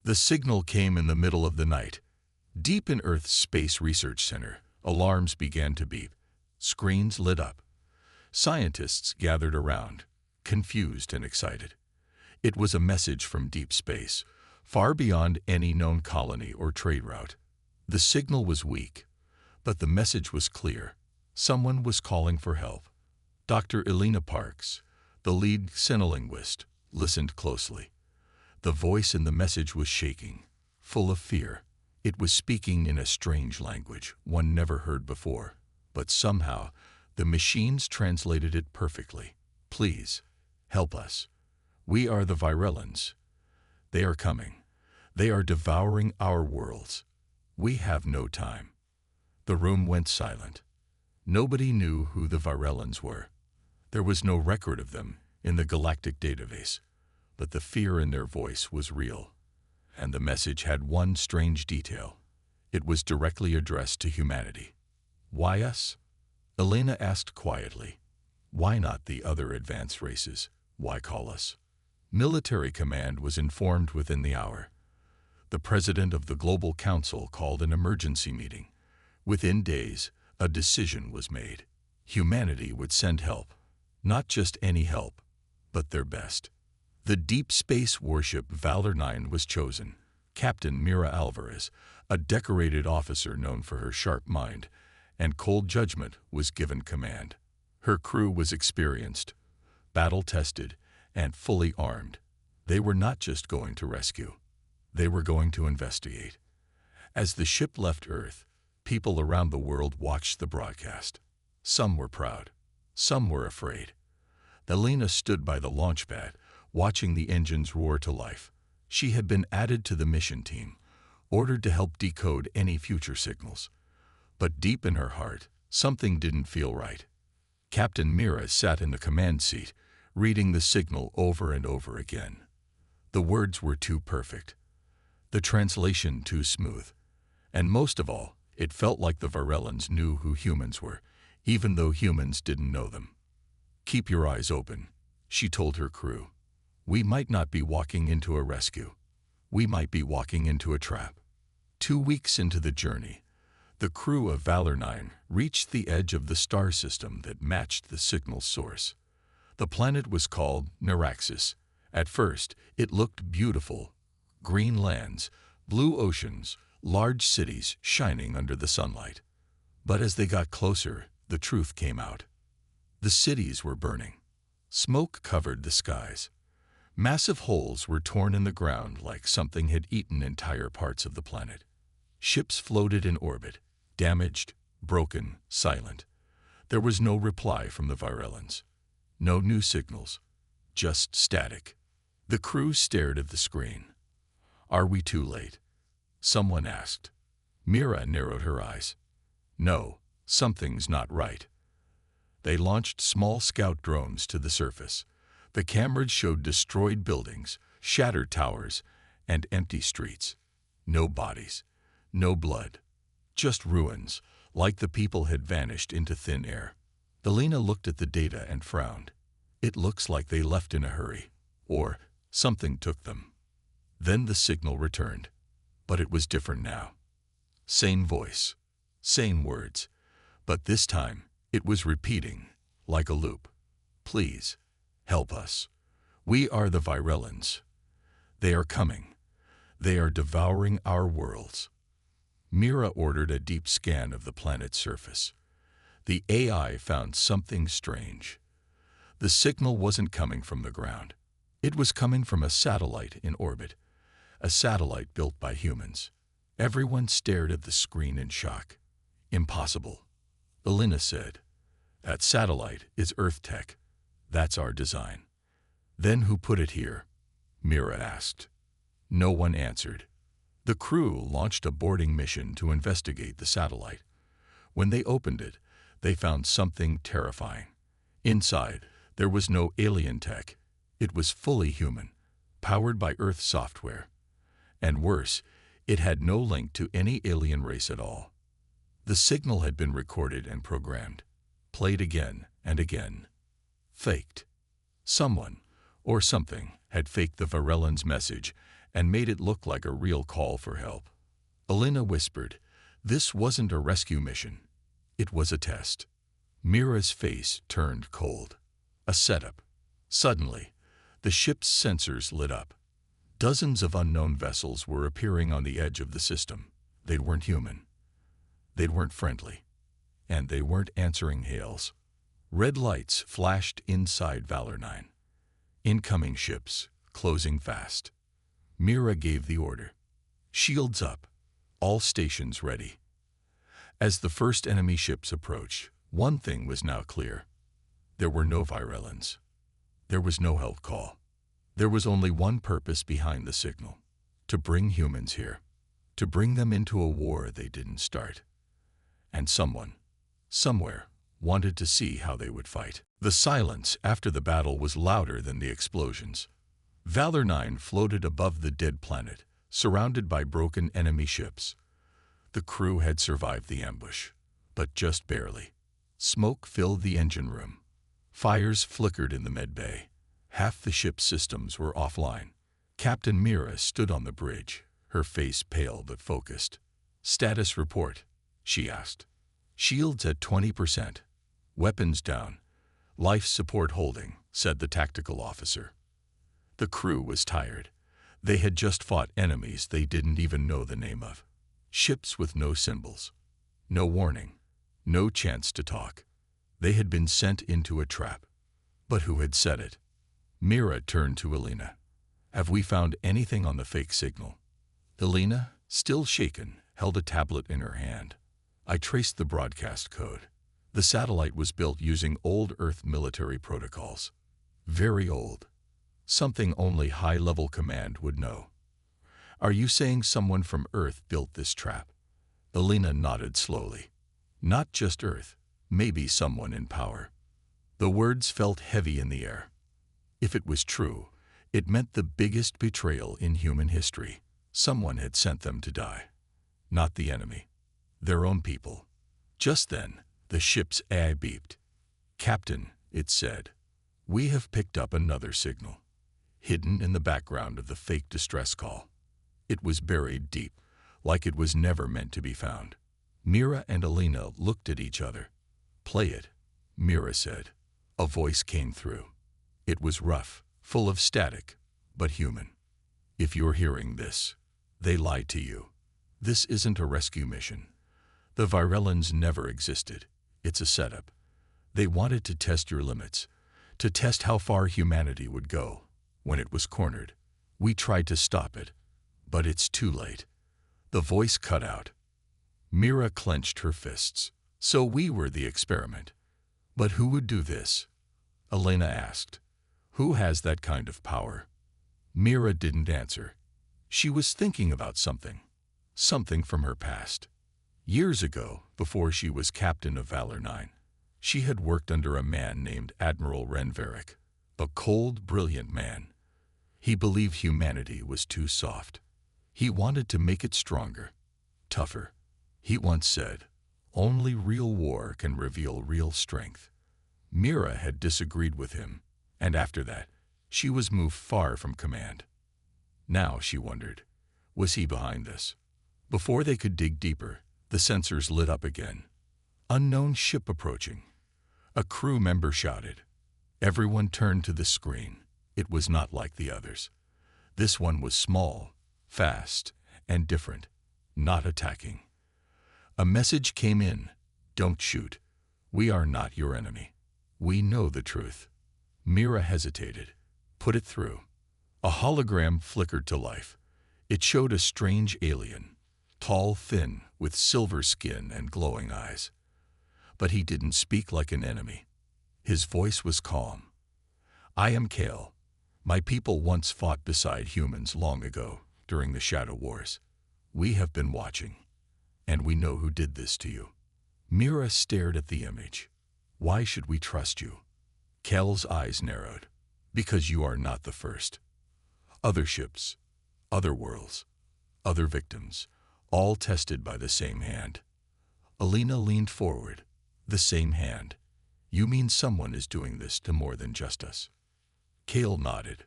The signal came in the middle of the night. Deep in Earth's Space Research Center, alarms began to beep. Screens lit up. Scientists gathered around, confused and excited. It was a message from deep space, far beyond any known colony or trade route. The signal was weak, but the message was clear. Someone was calling for help. Dr. Elena Parks, the lead xenolinguist, listened closely. The voice in the message was shaking, full of fear. It was speaking in a strange language one never heard before, but somehow the machines translated it perfectly. Please, help us. We are the Virellans. They are coming. They are devouring our worlds. We have no time. The room went silent. Nobody knew who the Virellans were. There was no record of them in the galactic database, but the fear in their voice was real. And the message had one strange detail. It was directly addressed to humanity. Why us? Elena asked quietly. Why not the other advanced races? Why call us? Military command was informed within the hour. The president of the Global Council called an emergency meeting. Within days, a decision was made. Humanity would send help. Not just any help, but their best. The deep space warship Valor 9 was chosen. Captain Mira Alvarez, a decorated officer known for her sharp mind and cold judgment, was given command. Her crew was experienced, battle-tested, and fully armed. They were not just going to rescue. They were going to investigate. As the ship left Earth, people around the world watched the broadcast. Some were proud. Some were afraid. Elena stood by the launch pad, watching the engines roar to life. She had been added to the mission team, ordered to help decode any future signals. But deep in her heart, something didn't feel right. Captain Mira sat in the command seat, reading the signal over and over again. The words were too perfect. The translation too smooth. And most of all, it felt like the Virellans knew who humans were, even though humans didn't know them. Keep your eyes open, she told her crew. We might not be walking into a rescue. We might be walking into a trap. 2 weeks into the journey, the crew of Valor 9 reached the edge of the star system that matched the signal source. The planet was called Naraxis. At first, it looked beautiful. Green lands, blue oceans, large cities shining under the sunlight. But as they got closer, the truth came out. The cities were burning. Smoke covered the skies. Massive holes were torn in the ground like something had eaten entire parts of the planet. Ships floated in orbit, damaged, broken, silent. There was no reply from the Virellans. No new signals, just static. The crew stared at the screen. Are we too late? Someone asked. Mira narrowed her eyes. No, something's not right. They launched small scout drones to the surface. The cameras showed destroyed buildings, shattered towers, and empty streets. No bodies, no blood, just ruins, like the people had vanished into thin air. Elena looked at the data and frowned. It looks like they left in a hurry, or something took them. Then the signal returned, but it was different now. Same voice, same words, but this time it was repeating, like a loop. Please, help us. We are the Virellans. They are coming. They are devouring our worlds. Mira ordered a deep scan of the planet's surface. The AI found something strange. The signal wasn't coming from the ground. It was coming from a satellite in orbit, a satellite built by humans. Everyone stared at the screen in shock. Impossible, Elena said. That satellite is Earth tech. That's our design. Then who put it here? Mira asked. No one answered. The crew launched a boarding mission to investigate the satellite. When they opened it, they found something terrifying. Inside, there was no alien tech. It was fully human, powered by Earth software. And worse, it had no link to any alien race at all. The signal had been recorded and programmed, played again and again. Faked. Someone, or something, had faked the Virellans' message and made it look like a real call for help. Elena whispered, "This wasn't a rescue mission. It was a test." Mira's face turned cold. A setup. Suddenly, the ship's sensors lit up. Dozens of unknown vessels were appearing on the edge of the system. They weren't human. They weren't friendly. And they weren't answering hails. Red lights flashed inside Valor 9. Incoming ships, closing fast. Mira gave the order. Shields up. All stations ready. As the first enemy ships approached, one thing was now clear. There were no Virelans. There was no help call. There was only one purpose behind the signal: to bring humans here, to bring them into a war they didn't start. And someone, somewhere, wanted to see how they would fight. The silence after the battle was louder than the explosions. Valor 9 floated above the dead planet, surrounded by broken enemy ships. The crew had survived the ambush, but just barely. Smoke filled the engine room. Fires flickered in the medbay. Half the ship's systems were offline. Captain Mira stood on the bridge, her face pale but focused. "Status report," she asked. "Shields at 20%. Weapons down. Life support holding," said the tactical officer. The crew was tired. They had just fought enemies they didn't even know the name of. Ships with no symbols. No warning. No chance to talk. They had been sent into a trap. But who had set it? Mira turned to Elena. "Have we found anything on the fake signal?" Elena, still shaken, held a tablet in her hand. "I traced the broadcast code. The satellite was built using old Earth military protocols. Very old. Something only high-level command would know." "Are you saying someone from Earth built this trap?" Elena nodded slowly. "Not just Earth. Maybe someone in power." The words felt heavy in the air. If it was true, it meant the biggest betrayal in human history. Someone had sent them to die. Not the enemy. Their own people. Just then, the ship's AI beeped. "Captain," it said, "we have picked up another signal." Hidden in the background of the fake distress call. It was buried deep, like it was never meant to be found. Mira and Elena looked at each other. "Play it," Mira said. A voice came through. It was rough, full of static, but human. "If you're hearing this, they lied to you. This isn't a rescue mission. The Virelans never existed. It's a setup. They wanted to test your limits, to test how far humanity would go. When it was cornered, we tried to stop it, but it's too late." The voice cut out. Mira clenched her fists. "So we were the experiment. But who would do this?" Elena asked. "Who has that kind of power?" Mira didn't answer. She was thinking about something. Something from her past. Years ago, before she was captain of Valor 9, she had worked under a man named Admiral Renveric. A cold, brilliant man. He believed humanity was too soft. He wanted to make it stronger, tougher. He once said, "Only real war can reveal real strength." Mira had disagreed with him, and after that, she was moved far from command. Now she wondered, was he behind this? Before they could dig deeper, the sensors lit up again. Unknown ship approaching. A crew member shouted. Everyone turned to the screen. It was not like the others. This one was small, fast, and different, not attacking. A message came in. "Don't shoot. We are not your enemy. We know the truth." Mira hesitated. "Put it through." A hologram flickered to life. It showed a strange alien, tall, thin, with silver skin and glowing eyes. But he didn't speak like an enemy. His voice was calm. "I am Kale. My people once fought beside humans long ago, during the Shadow Wars. We have been watching, and we know who did this to you." Mira stared at the image. "Why should we trust you?" Kale's eyes narrowed. "Because you are not the first. Other ships, other worlds, other victims, all tested by the same hand." Elena leaned forward. "The same hand? You mean someone is doing this to more than just us?" Kale nodded.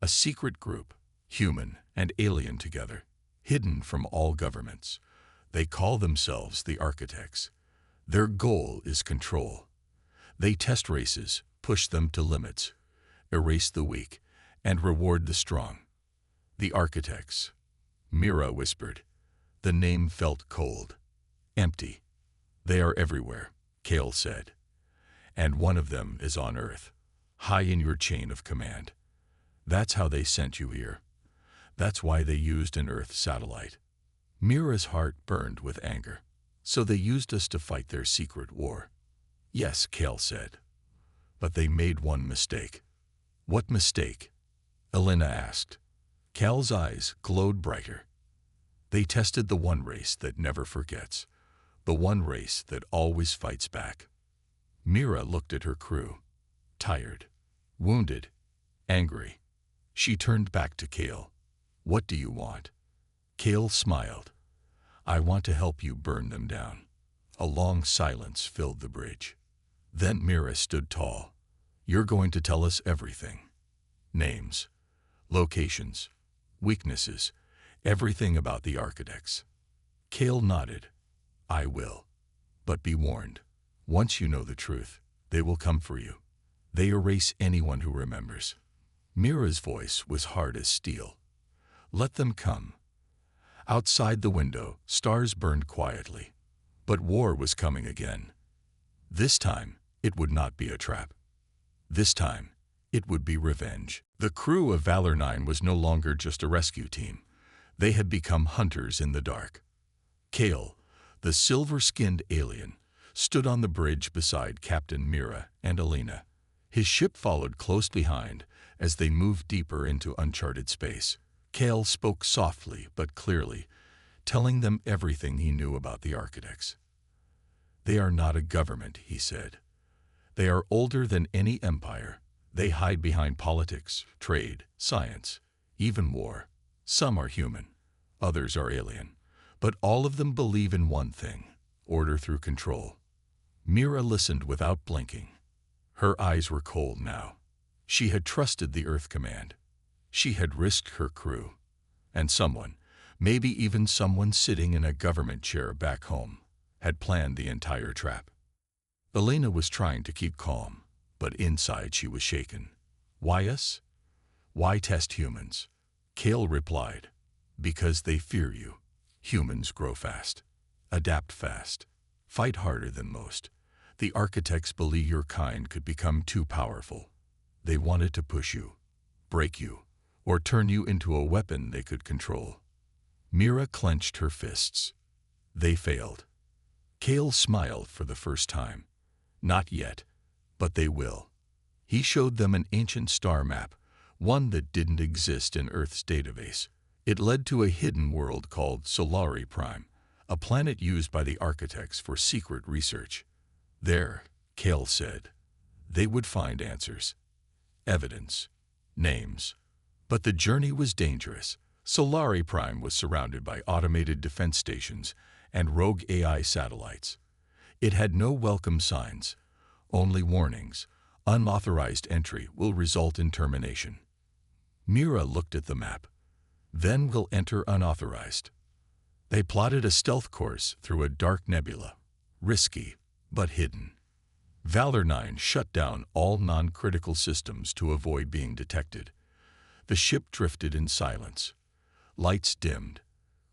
"A secret group, human and alien together, hidden from all governments. They call themselves the architects. Their goal is control. They test races, push them to limits, erase the weak, and reward the strong. The architects, Mira whispered. The name felt cold, empty. They are everywhere, Kale said. And one of them is on Earth, high in your chain of command. That's how they sent you here. That's why they used an Earth satellite. Mira's heart burned with anger. So they used us to fight their secret war. Yes, Kale said. But they made one mistake. What mistake? Elena asked. Cal's eyes glowed brighter. They tested the one race that never forgets, the one race that always fights back. Mira looked at her crew, tired, wounded, angry. She turned back to Kale. What do you want? Kale smiled. I want to help you burn them down. A long silence filled the bridge. Then Mira stood tall. You're going to tell us everything. Names, locations, weaknesses, everything about the architects. Kale nodded. I will. But be warned. Once you know the truth, they will come for you. They erase anyone who remembers. Mira's voice was hard as steel. Let them come. Outside the window, stars burned quietly. But war was coming again. This time, it would not be a trap. This time, it would be revenge. The crew of Valor 9 was no longer just a rescue team. They had become hunters in the dark. Kale, the silver-skinned alien, stood on the bridge beside Captain Mira and Elena. His ship followed close behind as they moved deeper into uncharted space. Kale spoke softly but clearly, telling them everything he knew about the architects. They are not a government, he said. They are older than any empire. They hide behind politics, trade, science, even war. Some are human, others are alien, but all of them believe in one thing: order through control. Mira listened without blinking. Her eyes were cold now. She had trusted the Earth Command. She had risked her crew. And someone, maybe even someone sitting in a government chair back home, had planned the entire trap. Elena was trying to keep calm, but inside she was shaken. Why us? Why test humans? Kale replied, because they fear you. Humans grow fast, adapt fast, fight harder than most. The architects believe your kind could become too powerful. They wanted to push you, break you, or turn you into a weapon they could control. Mira clenched her fists. They failed. Kale smiled for the first time. Not yet, but they will. He showed them an ancient star map, one that didn't exist in Earth's database. It led to a hidden world called Solari Prime, a planet used by the architects for secret research. There, Kale said, they would find answers, evidence, names. But the journey was dangerous. Solari Prime was surrounded by automated defense stations and rogue AI satellites. It had no welcome signs, only warnings. Unauthorized entry will result in termination. Mira looked at the map. Then we'll enter unauthorized. They plotted a stealth course through a dark nebula, risky but hidden. Valor 9 shut down all non-critical systems to avoid being detected. The ship drifted in silence. Lights dimmed.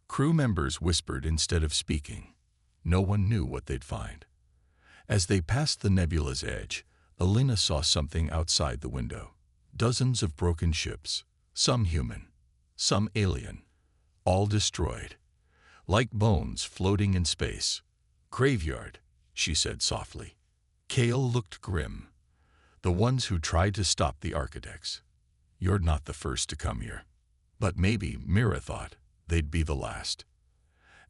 Crew members whispered instead of speaking. No one knew what they'd find. As they passed the nebula's edge, Elena saw something outside the window. Dozens of broken ships, some human, some alien, all destroyed, like bones floating in space. Graveyard, she said softly. Kale looked grim. The ones who tried to stop the architects. You're not the first to come here. But maybe, Mira thought, they'd be the last.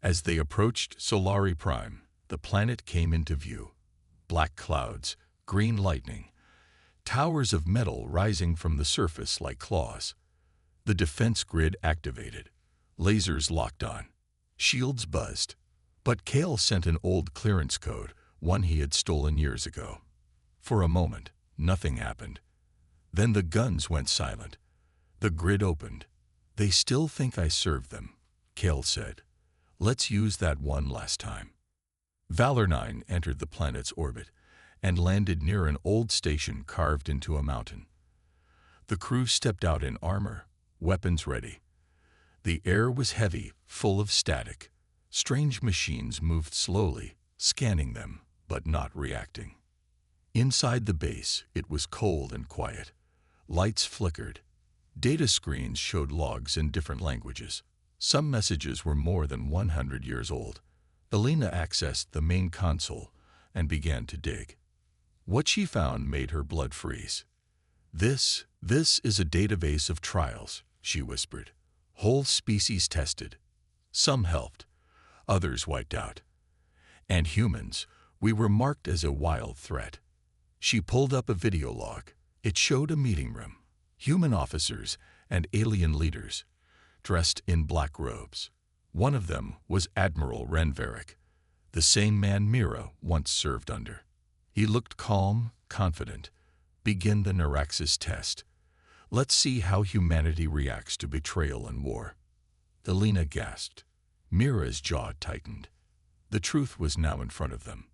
As they approached Solari Prime, the planet came into view. Black clouds, green lightning, towers of metal rising from the surface like claws. The defense grid activated. Lasers locked on. Shields buzzed. But Kale sent an old clearance code, one he had stolen years ago. For a moment, nothing happened. Then the guns went silent. The grid opened. They still think I served them, Kale said. Let's use that one last time. Valor 9 entered the planet's orbit and landed near an old station carved into a mountain. The crew stepped out in armor, weapons ready. The air was heavy, full of static. Strange machines moved slowly, scanning them, but not reacting. Inside the base, it was cold and quiet. Lights flickered. Data screens showed logs in different languages. Some messages were more than 100 years old. Elena accessed the main console and began to dig. What she found made her blood freeze. This is a database of trials, she whispered. Whole species tested. Some helped, others wiped out. And humans, we were marked as a wild threat. She pulled up a video log. It showed a meeting room, human officers and alien leaders, dressed in black robes. One of them was Admiral Renveric, the same man Mira once served under. He looked calm, confident. Begin the Neuraxis test. Let's see how humanity reacts to betrayal and war. Elena gasped. Mira's jaw tightened. The truth was now in front of them.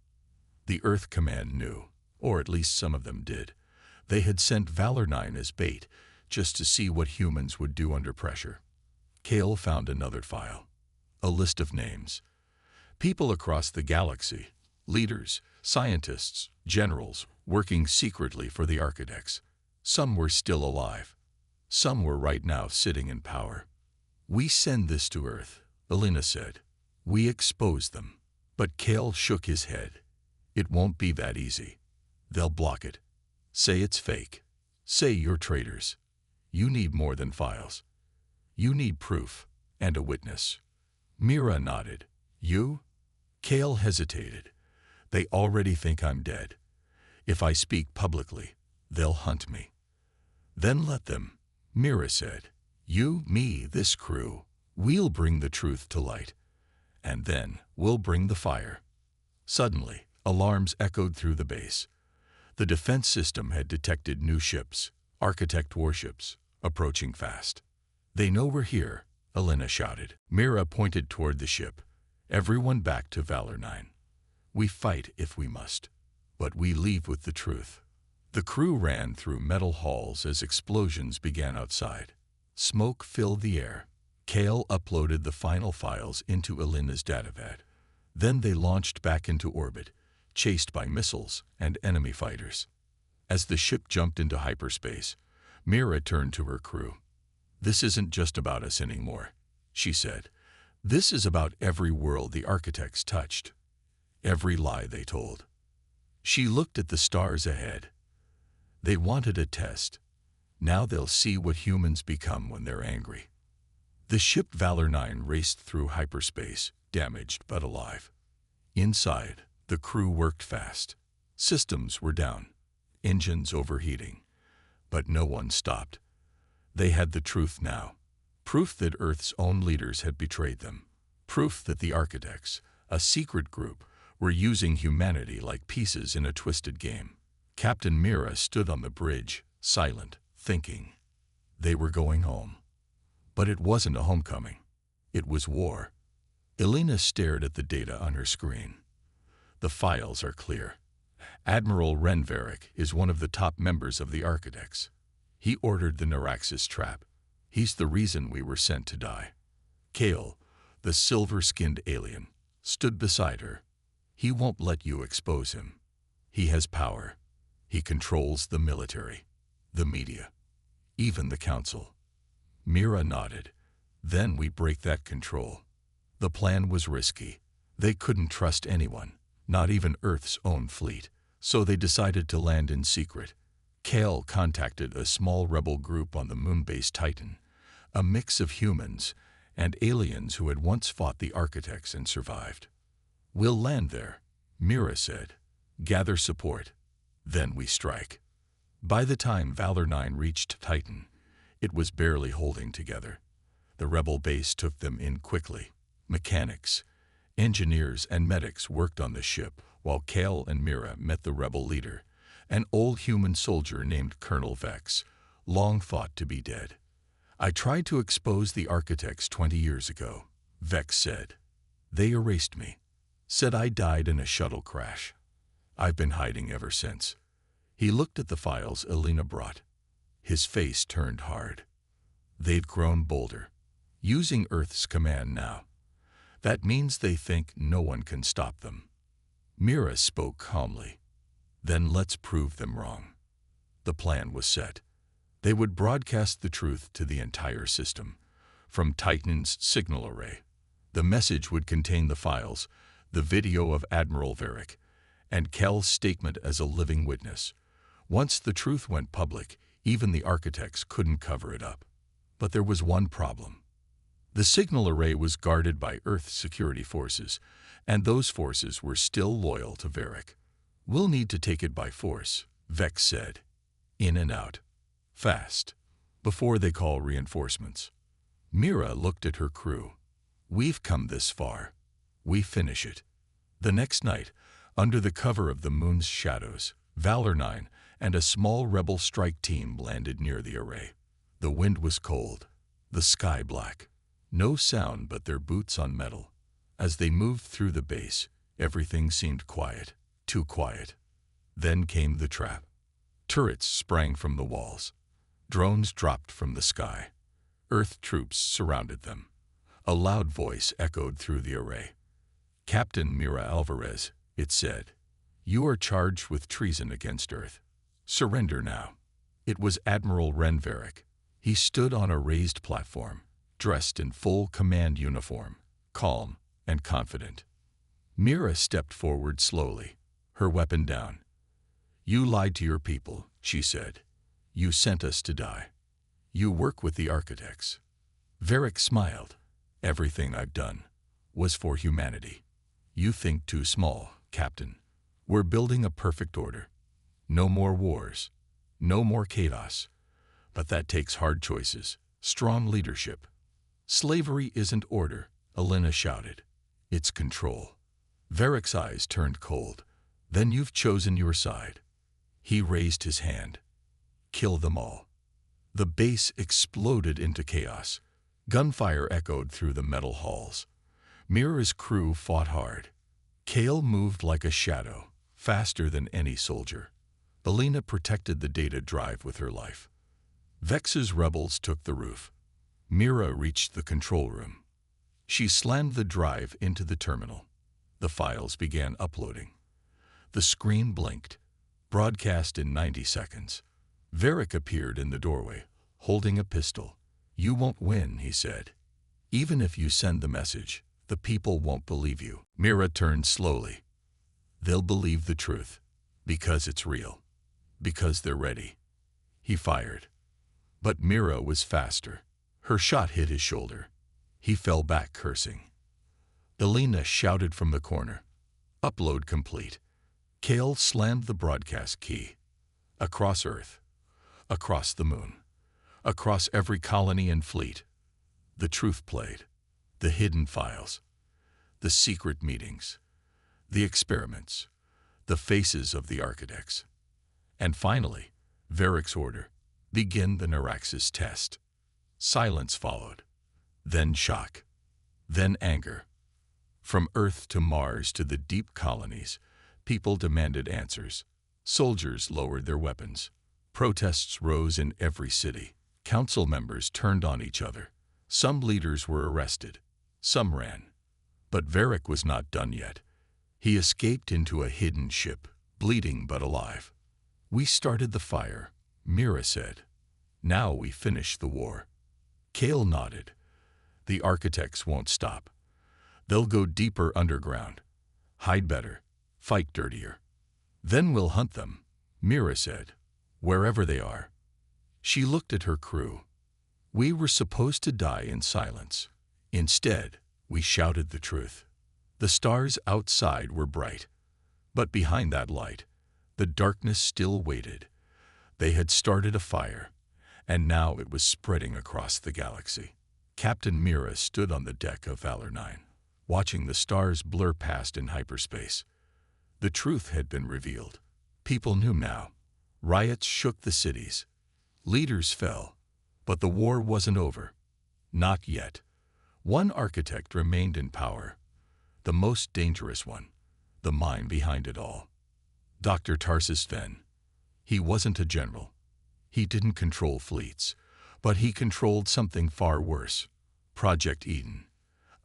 The Earth Command knew, or at least some of them did. They had sent Valor 9 as bait, just to see what humans would do under pressure. Kale found another file. A list of names. People across the galaxy, leaders, scientists, generals, working secretly for the Architects. Some were still alive. Some were right now sitting in power. We send this to Earth, Elena said. We expose them. But Kale shook his head. It won't be that easy. They'll block it. Say it's fake. Say you're traitors. You need more than files. You need proof and a witness. Mira nodded. You? Kale hesitated. They already think I'm dead. If I speak publicly, they'll hunt me. Then let them, Mira said. You, me, this crew, we'll bring the truth to light. And then we'll bring the fire. Suddenly, alarms echoed through the base. The defense system had detected new ships, Architect warships, approaching fast. They know we're here, Elena shouted. Mira pointed toward the ship. Everyone back to Valor 9. We fight if we must, but we leave with the truth. The crew ran through metal halls as explosions began outside. Smoke filled the air. Kale uploaded the final files into Elena's datapad. Then they launched back into orbit, chased by missiles and enemy fighters. As the ship jumped into hyperspace, Mira turned to her crew. This isn't just about us anymore, she said. This is about every world the Architects touched, every lie they told. She looked at the stars ahead. They wanted a test. Now they'll see what humans become when they're angry. The ship Valor 9 raced through hyperspace, damaged but alive. Inside, the crew worked fast. Systems were down, engines overheating, but no one stopped. They had the truth now. Proof that Earth's own leaders had betrayed them. Proof that the Architects, a secret group, were using humanity like pieces in a twisted game. Captain Mira stood on the bridge, silent, thinking. They were going home. But it wasn't a homecoming. It was war. Elena stared at the data on her screen. The files are clear. Admiral Renveric is one of the top members of the Architects. He ordered the Neuraxis trap. He's the reason we were sent to die. Kale, the silver-skinned alien, stood beside her. He won't let you expose him. He has power. He controls the military, the media, even the council. Mira nodded. Then we break that control. The plan was risky. They couldn't trust anyone, not even Earth's own fleet, so they decided to land in secret. Kale contacted a small rebel group on the moon-based Titan, a mix of humans and aliens who had once fought the Architects and survived. We'll land there, Mira said. Gather support. Then we strike. By the time Valor 9 reached Titan, it was barely holding together. The rebel base took them in quickly. Mechanics, engineers, and medics worked on the ship while Kale and Mira met the rebel leader, an old human soldier named Colonel Vex, long thought to be dead. I tried to expose the architects 20 years ago, Victh said. They erased me. Said I died in a shuttle crash. I've been hiding ever since. He looked at the files Elena brought. His face turned hard. They've grown bolder, using Earth's command now. That means they think no one can stop them. Mira spoke calmly. Then let's prove them wrong. The plan was set. They would broadcast the truth to the entire system, from Titan's signal array. The message would contain the files, the video of Admiral Victh, and Kel's statement as a living witness. Once the truth went public, even the architects couldn't cover it up. But there was one problem. The signal array was guarded by Earth security forces, and those forces were still loyal to Victh. We'll need to take it by force, Victh said. In and out. Fast. Before they call reinforcements. Mira looked at her crew. We've come this far. We finish it. The next night, under the cover of the moon's shadows, Valor 9 and a small rebel strike team landed near the array. The wind was cold, the sky black. No sound but their boots on metal. As they moved through the base, everything seemed quiet, too quiet. Then came the trap. Turrets sprang from the walls. Drones dropped from the sky. Earth troops surrounded them. A loud voice echoed through the array. Captain Mira Alvarez, it said, you are charged with treason against Earth. Surrender now. It was Admiral Victh. He stood on a raised platform, dressed in full command uniform, calm and confident. Mira stepped forward slowly, her weapon down. You lied to your people, she said. You sent us to die. You work with the architects. Victh smiled. Everything I've done was for humanity. You think too small, Captain. We're building a perfect order. No more wars. No more chaos. But that takes hard choices, strong leadership. Slavery isn't order, Elena shouted. It's control. Victh's eyes turned cold. Then you've chosen your side. He raised his hand. Kill them all. The base exploded into chaos. Gunfire echoed through the metal halls. Mira's crew fought hard. Kale moved like a shadow, faster than any soldier. Elena protected the data drive with her life. Victh's rebels took the roof. Mira reached the control room. She slammed the drive into the terminal. The files began uploading. The screen blinked. Broadcast in 90 seconds. Victh appeared in the doorway, holding a pistol. You won't win, he said. Even if you send the message, the people won't believe you. Mira turned slowly. They'll believe the truth, because it's real, because they're ready. He fired. But Mira was faster. Her shot hit his shoulder. He fell back cursing. Elena shouted from the corner. Upload complete. Kale slammed the broadcast key. Across Earth. Across the moon. Across every colony and fleet. The truth played. The hidden files. The secret meetings. The experiments. The faces of the architects. And finally, Victh's order. Begin the Neuraxis test. Silence followed. Then shock. Then anger. From Earth to Mars to the deep colonies, people demanded answers. Soldiers lowered their weapons. Protests rose in every city. Council members turned on each other. Some leaders were arrested. Some ran. But Victh was not done yet. He escaped into a hidden ship, bleeding but alive. We started the fire, Mira said. Now we finish the war. Kale nodded. The architects won't stop. They'll go deeper underground. Hide better. Fight dirtier. Then we'll hunt them, Mira said. Wherever they are. She looked at her crew. We were supposed to die in silence. Instead, we shouted the truth. The stars outside were bright. But behind that light, the darkness still waited. They had started a fire, and now it was spreading across the galaxy. Captain Mira stood on the deck of Valor 9, watching the stars blur past in hyperspace. The truth had been revealed. People knew now. Riots shook the cities. Leaders fell. But the war wasn't over. Not yet. One architect remained in power. The most dangerous one. The mind behind it all. Dr. Tarsis Venn. He wasn't a general. He didn't control fleets. But he controlled something far worse. Project Eden.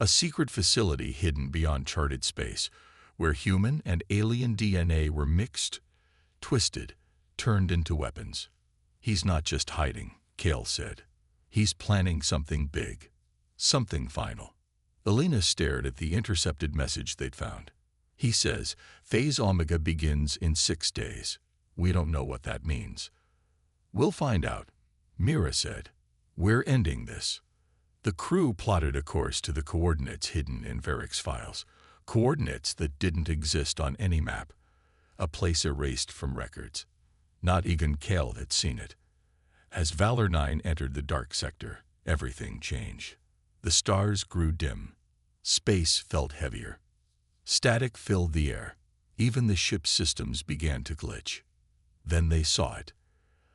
A secret facility hidden beyond charted space, where human and alien DNA were mixed, twisted, turned into weapons. He's not just hiding, Cale said. He's planning something big. Something final. Elena stared at the intercepted message they'd found. He says, Phase Omega begins in 6 days. We don't know what that means. We'll find out, Mira said. We're ending this. The crew plotted a course to the coordinates hidden in Varick's files. Coordinates that didn't exist on any map. A place erased from records. Not even Cale had seen it. As Valor 9 entered the dark sector, everything changed. The stars grew dim. Space felt heavier. Static filled the air. Even the ship's systems began to glitch. Then they saw it.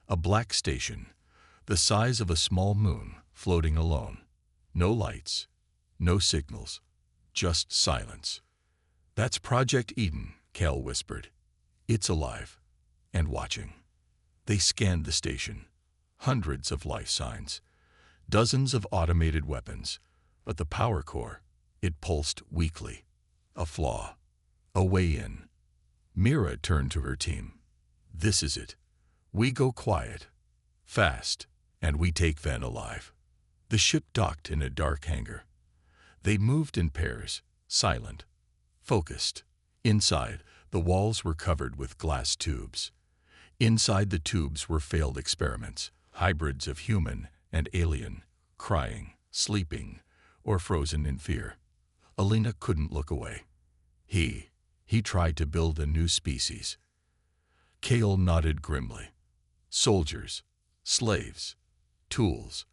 A black station, the size of a small moon, floating alone. No lights, no signals, just silence. That's Project Eden, Cale whispered. It's alive and watching. They scanned the station. Hundreds of life signs. Dozens of automated weapons. But the power core, it pulsed weakly. A flaw. A way in. Mira turned to her team. This is it. We go quiet, fast, and we take Venn alive. The ship docked in a dark hangar. They moved in pairs, silent, focused. Inside, the walls were covered with glass tubes. Inside the tubes were failed experiments, hybrids of human and alien, crying, sleeping, or frozen in fear. Elena couldn't look away. He tried to build a new species. Cale nodded grimly. Soldiers, slaves, tools.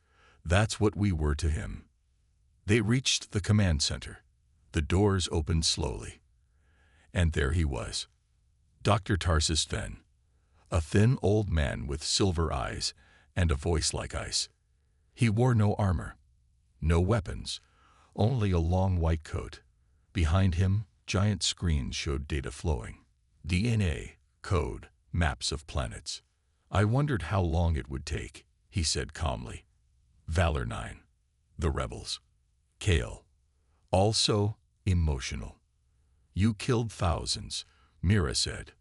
That's what we were to him. They reached the command center. The doors opened slowly. And there he was. Dr. Tarsis Venn. A thin old man with silver eyes and a voice like ice. He wore no armor, no weapons, only a long white coat. Behind him, giant screens showed data flowing. DNA, code, maps of planets. I wondered how long it would take, he said calmly. Valor 9. The rebels. Cale. Also emotional. You killed thousands, Mira said.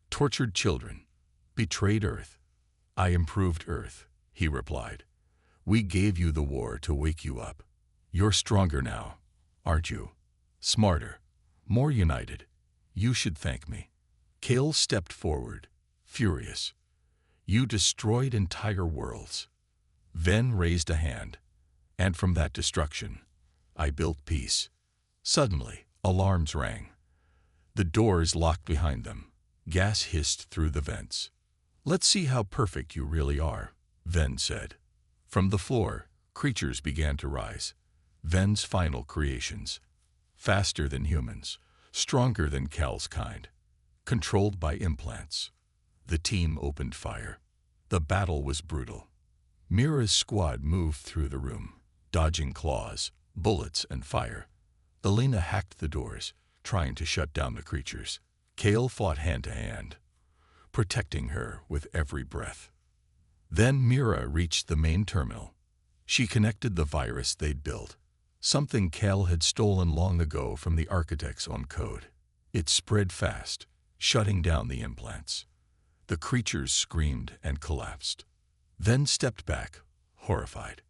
Tortured children. Betrayed Earth. I improved Earth, he replied. We gave you the war to wake you up. You're stronger now, aren't you? Smarter. More united. You should thank me. Cale stepped forward, furious. You destroyed entire worlds. Venn raised a hand. And from that destruction, I built peace. Suddenly, alarms rang. The doors locked behind them. Gas hissed through the vents. Let's see how perfect you really are, Venn said. From the floor, creatures began to rise. Venn's final creations. Faster than humans, stronger than Cale's kind. Controlled by implants. The team opened fire. The battle was brutal. Mira's squad moved through the room, dodging claws, bullets, and fire. Elena hacked the doors, trying to shut down the creatures. Cale fought hand to hand, protecting her with every breath. Then Mira reached the main terminal. She connected the virus they'd built, something Cale had stolen long ago from the architect's own code. It spread fast, shutting down the implants. The creatures screamed and collapsed. Venn stepped back, horrified.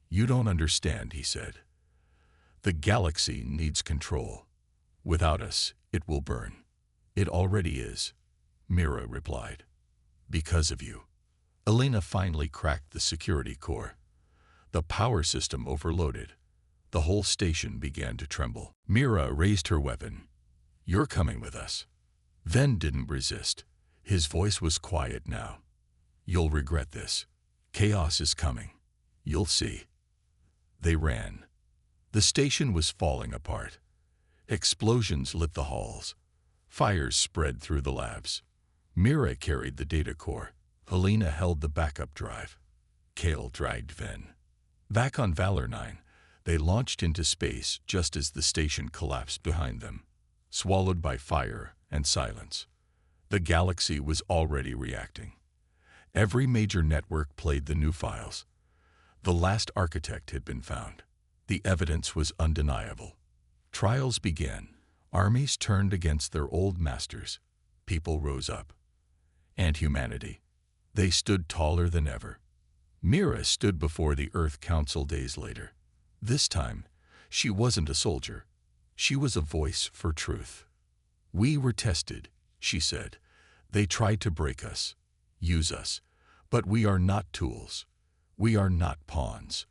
You don't understand, he said. The galaxy needs control. Without us, it will burn. It already is, Mira replied. Because of you. Elena finally cracked the security core. The power system overloaded. The whole station began to tremble. Mira raised her weapon. You're coming with us. Venn didn't resist. His voice was quiet now. You'll regret this. Chaos is coming. You'll see. They ran. The station was falling apart. Explosions lit the halls. Fires spread through the labs. Mira carried the data core. Elena held the backup drive. Kale dragged Ven. Back on Valor 9, they launched into space just as the station collapsed behind them, swallowed by fire and silence. The galaxy was already reacting. Every major network played the new files. The last architect had been found. The evidence was undeniable. Trials began. Armies turned against their old masters. People rose up. And humanity. They stood taller than ever. Mira stood before the Earth Council days later. This time, she wasn't a soldier. She was a voice for truth. "We were tested," she said. "They tried to break us, use us, but we are not tools. We are not pawns.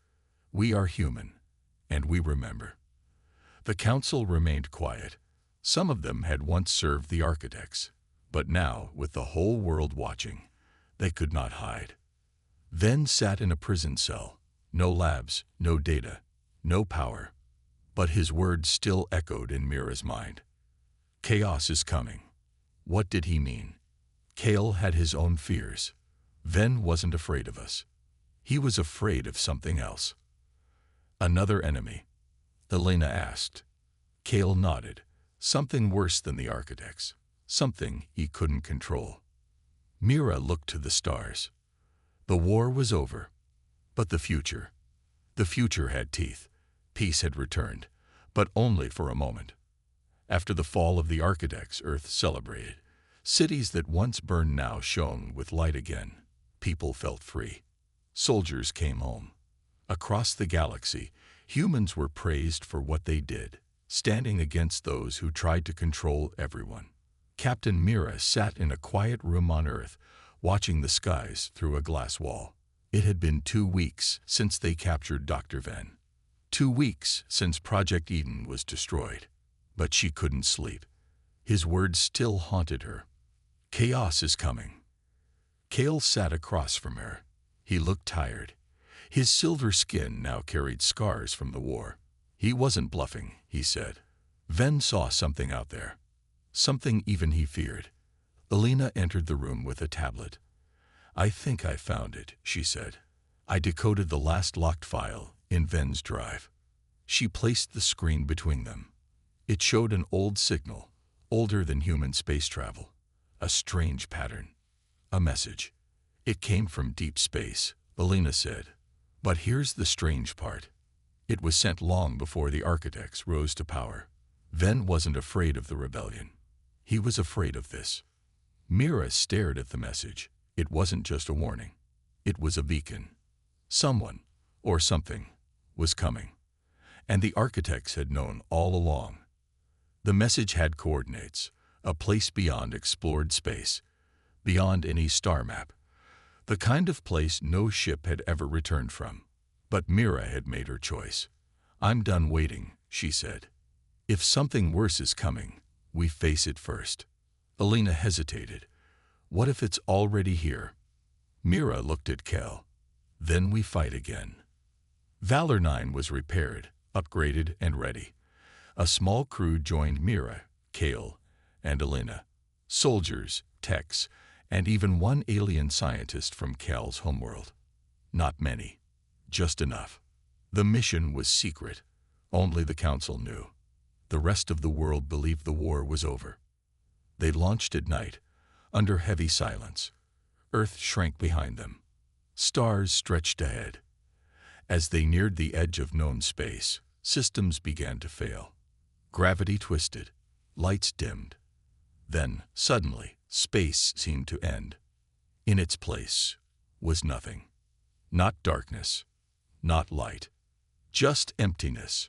We are human, and we remember." The council remained quiet. Some of them had once served the architects, but now, with the whole world watching, they could not hide. Ven sat in a prison cell. No labs, no data, no power. But his words still echoed in Mira's mind. Chaos is coming. What did he mean? Kale had his own fears. Ven wasn't afraid of us. He was afraid of something else. "Another enemy?" Elena asked. Kale nodded. "Something worse than the architects. Something he couldn't control." Mira looked to the stars. The war was over. But the future? The future had teeth. Peace had returned, but only for a moment. After the fall of the architects, Earth celebrated. Cities that once burned now shone with light again. People felt free. Soldiers came home. Across the galaxy, humans were praised for what they did, standing against those who tried to control everyone. Captain Mira sat in a quiet room on Earth, watching the skies through a glass wall. It had been 2 weeks since they captured Dr. Ven. 2 weeks since Project Eden was destroyed. But she couldn't sleep. His words still haunted her. Chaos is coming. Kale sat across from her. He looked tired. His silver skin now carried scars from the war. He wasn't bluffing, he said. Ven saw something out there. Something even he feared. Elena entered the room with a tablet. "I think I found it," she said. "I decoded the last locked file in Ven's drive." She placed the screen between them. It showed an old signal, older than human space travel. A strange pattern. A message. "It came from deep space," Elena said. "But here's the strange part. It was sent long before the architects rose to power." Ven wasn't afraid of the rebellion. He was afraid of this. Mira stared at the message. It wasn't just a warning. It was a beacon. Someone, or something, was coming. And the architects had known all along. The message had coordinates, a place beyond explored space, beyond any star map, the kind of place no ship had ever returned from. But Mira had made her choice. "I'm done waiting," she said. "If something worse is coming, we face it first." Elena hesitated. "What if it's already here?" Mira looked at Kale. "Then we fight again." Valor 9 was repaired, upgraded, and ready. A small crew joined Mira, Kale, and Elena. Soldiers, techs, and even one alien scientist from Kale's homeworld. Not many. Just enough. The mission was secret. Only the Council knew. The rest of the world believed the war was over. They launched at night, under heavy silence. Earth shrank behind them. Stars stretched ahead. As they neared the edge of known space, systems began to fail. Gravity twisted. Lights dimmed. Then, suddenly, space seemed to end. In its place was nothing. Not darkness. Not light. Just emptiness.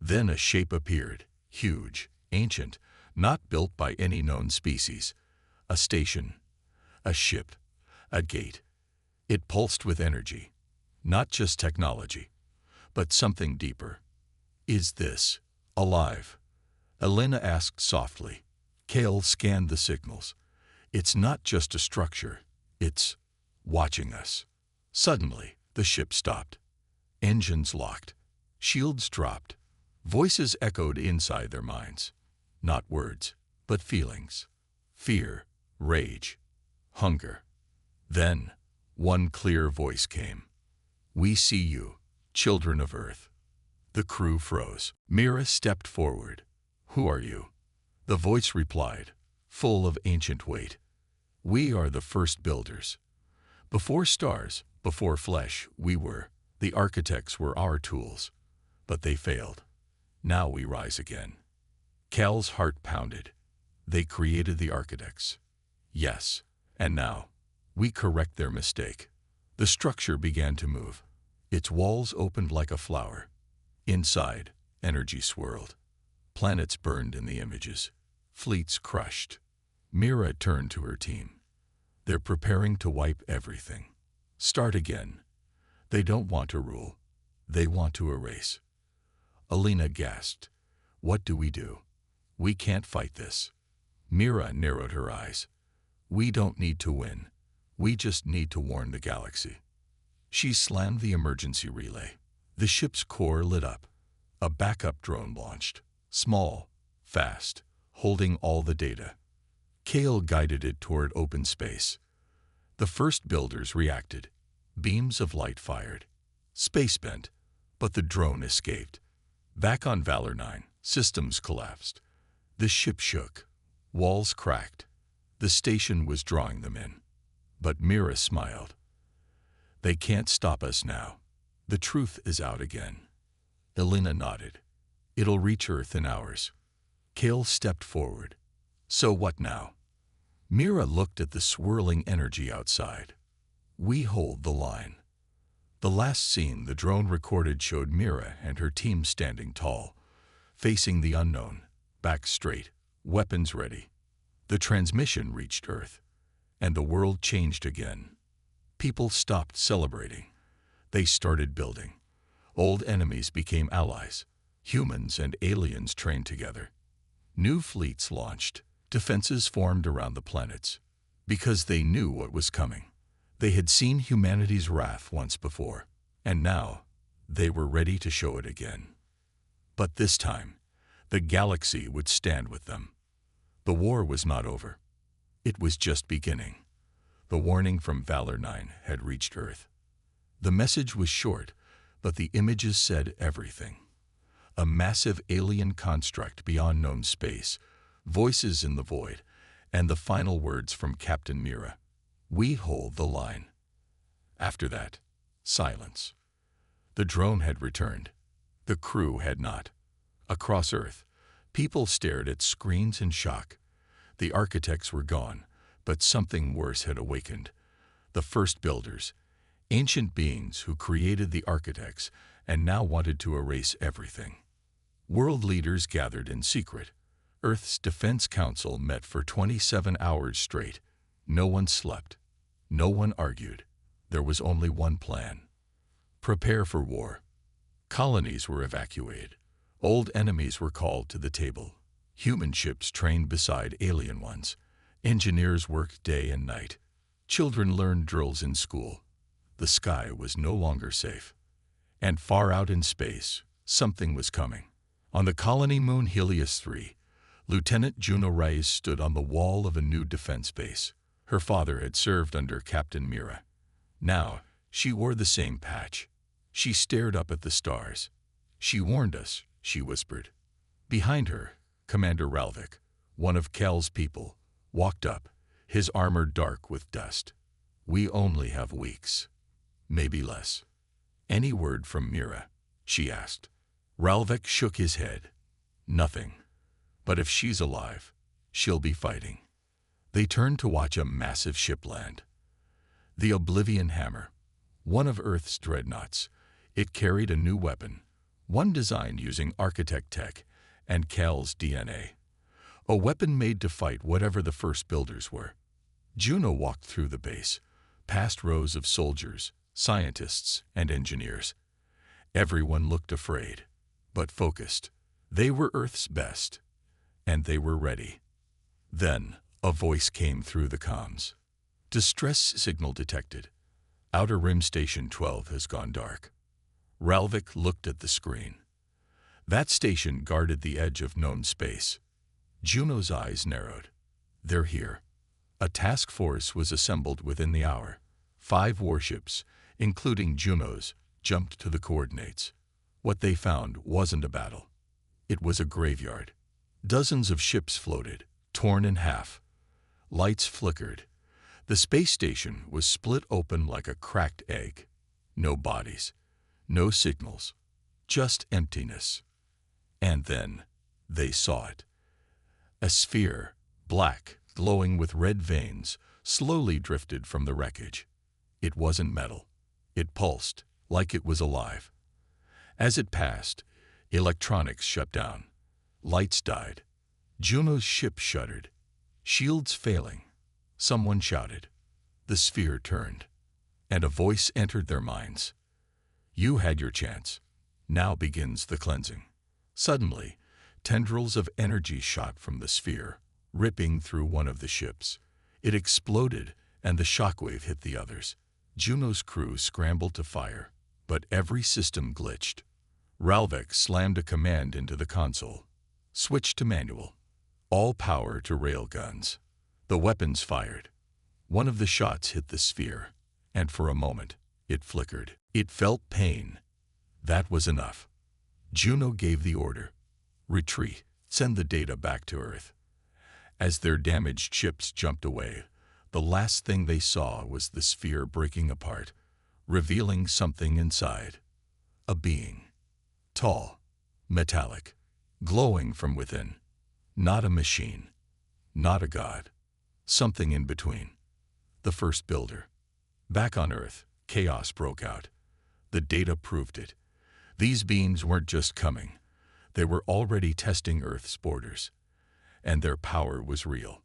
Then a shape appeared, huge, ancient, not built by any known species. A station. A ship. A gate. It pulsed with energy. Not just technology, but something deeper. "Is this alive?" Elena asked softly. Kale scanned the signals. "It's not just a structure. It's watching us." Suddenly, the ship stopped. Engines locked. Shields dropped. Voices echoed inside their minds. Not words, but feelings. Fear, rage, hunger. Then, one clear voice came. We see you, children of Earth. The crew froze. Mira stepped forward. Who are you? The voice replied, full of ancient weight. We are the first builders. Before stars, before flesh, we were. The architects were our tools. But they failed. Now we rise again. Cal's heart pounded. They created the architects. Yes, and now, we correct their mistake. The structure began to move. Its walls opened like a flower. Inside, energy swirled. Planets burned in the images. Fleets crushed. Mira turned to her team. They're preparing to wipe everything. Start again. They don't want to rule. They want to erase. Alina gasped. What do? We can't fight this. Mira narrowed her eyes. We don't need to win. We just need to warn the galaxy. She slammed the emergency relay. The ship's core lit up. A backup drone launched. Small, fast, holding all the data. Cal guided it toward open space. The first builders reacted. Beams of light fired. Space bent, but the drone escaped. Back on Valor 9, systems collapsed. The ship shook. Walls cracked. The station was drawing them in. But Mira smiled. They can't stop us now. The truth is out again. Elena nodded. It'll reach Earth in hours. Cal stepped forward. So what now? Mira looked at the swirling energy outside. We hold the line. The last scene the drone recorded showed Mira and her team standing tall, facing the unknown, back straight, weapons ready. The transmission reached Earth, and the world changed again. People stopped celebrating. They started building. Old enemies became allies. Humans and aliens trained together. New fleets launched. Defenses formed around the planets. Because they knew what was coming. They had seen humanity's wrath once before, and now they were ready to show it again. But this time, the galaxy would stand with them. The war was not over. It was just beginning. The warning from Valor 9 had reached Earth. The message was short, but the images said everything. A massive alien construct beyond known space, voices in the void, and the final words from Captain Mira. We hold the line. After that, silence. The drone had returned. The crew had not. Across Earth, people stared at screens in shock. The architects were gone, but something worse had awakened. The first builders, ancient beings who created the architects and now wanted to erase everything. World leaders gathered in secret. Earth's Defense Council met for 27 hours straight. No one slept. No one argued. There was only one plan. Prepare for war. Colonies were evacuated. Old enemies were called to the table. Human ships trained beside alien ones. Engineers worked day and night. Children learned drills in school. The sky was no longer safe. And far out in space, something was coming. On the colony moon Helios 3, Lieutenant Juno Reyes stood on the wall of a new defense base. Her father had served under Captain Mira. Now, she wore the same patch. She stared up at the stars. She warned us, she whispered. Behind her, Commander Ralvik, one of Cal's people, walked up, his armor dark with dust. We only have weeks. Maybe less. Any word from Mira? She asked. Ralvik shook his head. Nothing. But if she's alive, she'll be fighting. They turned to watch a massive ship land. The Oblivion Hammer, one of Earth's dreadnoughts. It carried a new weapon, one designed using architect tech and Cal's DNA. A weapon made to fight whatever the first builders were. Juno walked through the base, past rows of soldiers, scientists, and engineers. Everyone looked afraid, but focused. They were Earth's best, and they were ready. Then, a voice came through the comms. Distress signal detected. Outer Rim Station 12 has gone dark. Ralvik looked at the screen. That station guarded the edge of known space. Juno's eyes narrowed. They're here. A task force was assembled within the hour. 5 warships, including Juno's, jumped to the coordinates. What they found wasn't a battle. It was a graveyard. Dozens of ships floated, torn in half. Lights flickered. The space station was split open like a cracked egg. No bodies, no signals, just emptiness. And then they saw it. A sphere, black, glowing with red veins, slowly drifted from the wreckage. It wasn't metal. It pulsed, like it was alive. As it passed, electronics shut down. Lights died. Juno's ship shuddered. Shields failing. Someone shouted. The sphere turned, and a voice entered their minds. You had your chance. Now begins the cleansing. Suddenly, tendrils of energy shot from the sphere, ripping through one of the ships. It exploded, and the shockwave hit the others. Juno's crew scrambled to fire, but every system glitched. Ralvik slammed a command into the console. Switch to manual. All power to railguns. The weapons fired. One of the shots hit the sphere, and for a moment, it flickered. It felt pain. That was enough. Juno gave the order. Retreat. Send the data back to Earth. As their damaged ships jumped away, the last thing they saw was the sphere breaking apart, revealing something inside. A being. Tall, metallic, glowing from within. Not a machine. Not a god. Something in between. The first builder. Back on Earth, chaos broke out. The data proved it. These beings weren't just coming. They were already testing Earth's borders. And their power was real.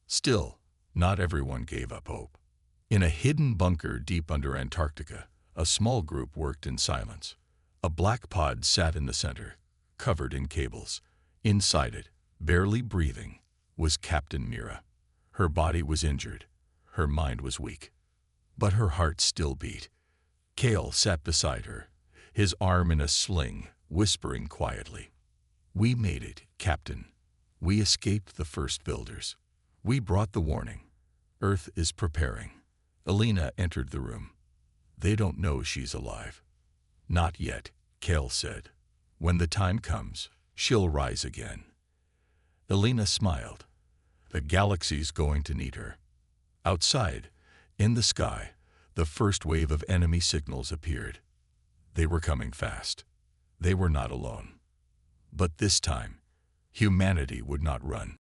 Still, not everyone gave up hope. In a hidden bunker deep under Antarctica, a small group worked in silence. A black pod sat in the center, covered in cables. Inside it, barely breathing, was Captain Mira. Her body was injured. Her mind was weak. But her heart still beat. Kale sat beside her, his arm in a sling, whispering quietly. We made it, Captain. We escaped the first builders. We brought the warning. Earth is preparing. Alina entered the room. They don't know she's alive. Not yet, Kale said. When the time comes, she'll rise again. Alina smiled. The galaxy's going to need her. Outside, in the sky, the first wave of enemy signals appeared. They were coming fast. They were not alone. But this time, humanity would not run.